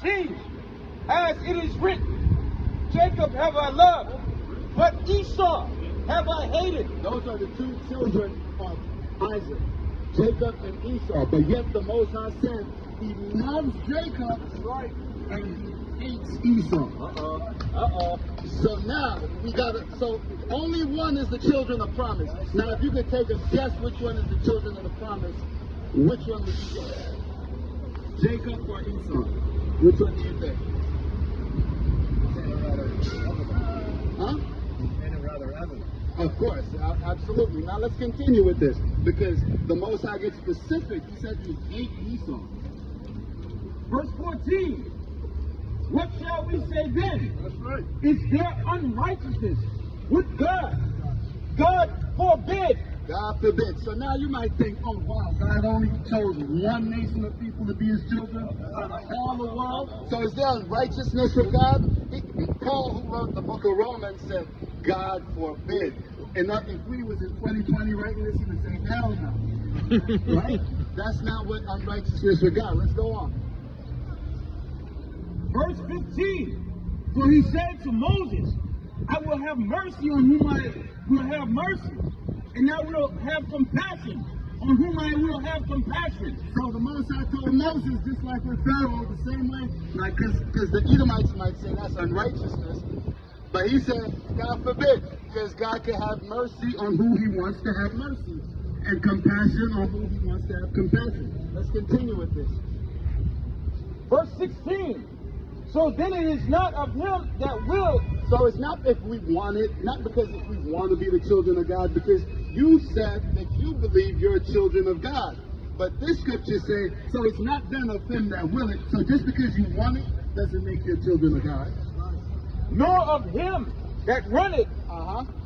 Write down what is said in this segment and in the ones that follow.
15, as it is written, Jacob have I loved, but Esau have I hated. Those are the two children of Isaac, Jacob and Esau. But yet the Most High said he loves Jacob, right, and he hates Esau. So now we so only one is the children of promise. Now if you could take a guess which one is the children of the promise, which one would you guess? Jacob or Esau? Which one do you think? Huh? Of course, absolutely. Now let's continue with this, because the Most High gets specific. He said he hate Esau. Verse 14, what shall we say then? That's right. Is there unrighteousness with God? God forbid. God forbid. So now you might think, oh wow, God only chose one nation of people to be his children out of all the world. So is there unrighteousness with God? Paul, who wrote the book of Romans, said, God forbid. And if we was in 2020 writing this, he would say, hell no. Right? That's not what unrighteousness with God. Let's go on. Verse 15, for he said to Moses, I will have mercy on whom I will have mercy, and I will have compassion on whom I will have compassion. So the Most High told Moses, just like with Pharaoh, the same way, like, because the Edomites might say that's unrighteousness, but he said, God forbid, because God can have mercy on who he wants to have mercy, and compassion on who he wants to have compassion. Let's continue with this. Verse 16, so then it is not of him that will. So it's not if we want it, not because if we want to be the children of God, because you said that you believe you're children of God. But this scripture says, so it's not then of him that will it. So just because you want it doesn't make you children of God. Nor of him that runneth,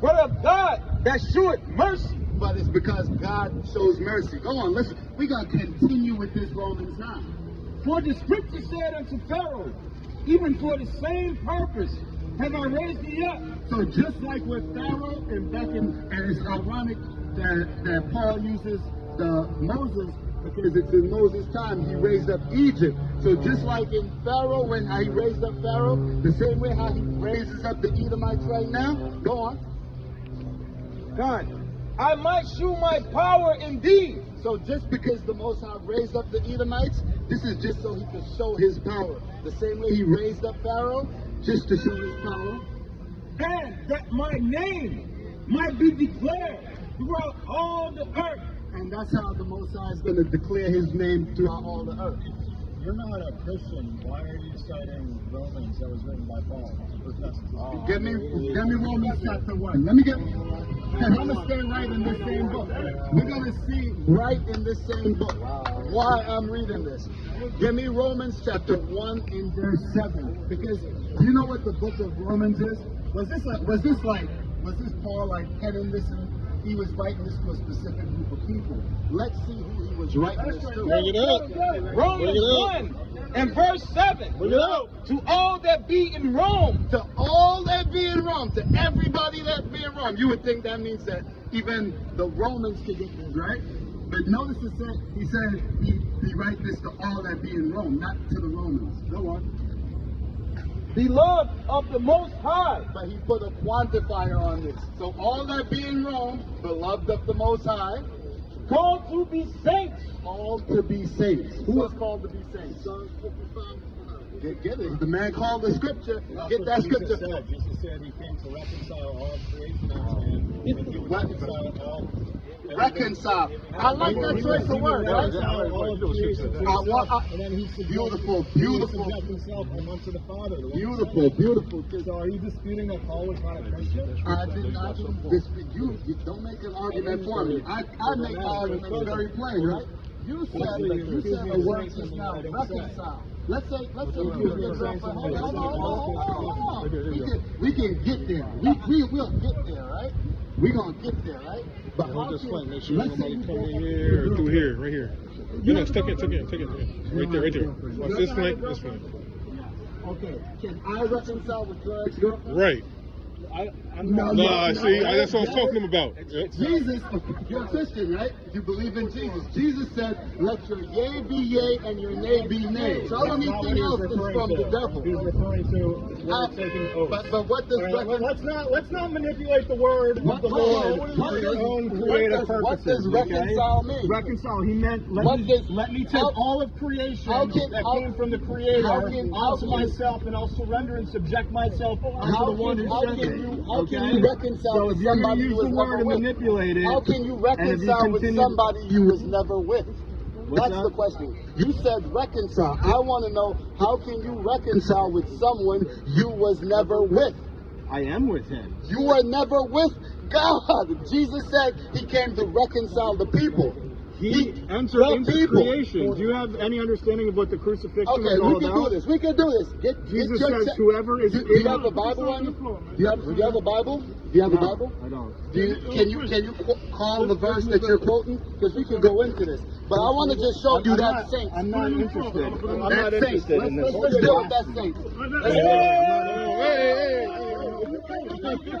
but of God that sheweth mercy. But it's because God shows mercy. Go on, listen. We're going to continue with this Romans 9. For the scripture said unto Pharaoh, even for the same purpose have I raised thee up. So just like with Pharaoh and it's ironic that Paul uses the Moses, because it's in Moses' time he raised up Egypt. So just like in Pharaoh, when he raised up Pharaoh, the same way how he raises up the Edomites right now. Go on. God, I might shew my power in thee. So just because the Most High raised up the Edomites, this is just so he could show his power. The same way he raised up Pharaoh, just to show his power. And that my name might be declared throughout all the earth. And that's how the Most High is going to declare his name throughout all the earth. You're not a Christian. Why are you citing Romans that was written by Paul? Give me Romans chapter 1. I'm going to stay right in this same book. We're going to see right in this same book why I'm reading this. Give me Romans chapter 1 and verse 7. Because you know what the book of Romans is? Was this Paul like penning this and he was writing this to a specific group of people? Let's see who he was writing this to. Bring it up. Romans 1 and verse 7. Bring it up. To all that be in Rome. To all that be in Rome. To everybody that be in Rome. You would think that means that even the Romans could get this, right? But notice he said he writes this to all that be in Rome, not to the Romans. Go on. Beloved of the Most High. But he put a quantifier on this. So all that be in Rome, beloved of the Most High, called to be saints. Called to be saints. Who is called to be saints? Get it. The man called the scripture. Get that scripture. Jesus said he came to reconcile all creation unto him. And he reconciled all. Reconcile. I like that choice of word, right? And then he said, beautiful. himself amongst the Father. Beautiful. So are you disputing that Paul was not a Christian? I did not dispute. You don't make an argument for me. I make my argument very plain, right? You said a word just now, reconcile. Let's say hold on. We can get there. We will get there, right? We're gonna get there, right? But hold this point, make sure nobody come in here or through here, right here. No, tuck it. Right there. Watch this flank. Okay, can I reconcile with your ex-girlfriend? Right. Nah, see, that's what I was talking to him about. Yep. Jesus, you're a Christian, right? You believe in Jesus. Jesus said, let your yea be yea and your nay be nay. So anything else is from the devil. He's referring to taking oaths. But what does Let's not manipulate the word of the Lord for your own creative purposes. What does reconcile mean? Reconcile. He meant let me take all of creation that came from the Creator onto myself, and I'll surrender and subject myself unto the one who sent me. How can you reconcile So with if you're going somebody to use you was the word never and with? manipulate it, How can you and if you reconcile with continue- somebody you was never with? That's that? the question. You said reconcile. I want to know, how can you reconcile with someone you was never with? I am with him. You were never with God. Jesus said he came to reconcile the people. He entered the into people. creation. Do you have any understanding of what the crucifixion Okay, is all we can about? do this. We can do this. Jesus your says, whoever is Do in you have a Bible on you? Do you have a Bible? Do you have a Bible? I don't. Can you call the verse that you're quoting? Because we can go into this. But I want to just show you that saint. I'm not interested. I'm That not saint. interested in this. Let's deal with that saint.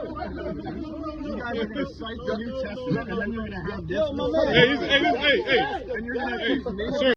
You guys are going to cite the New Testament, and then you're going to have this. Hey, And you're going to accuse me. sir.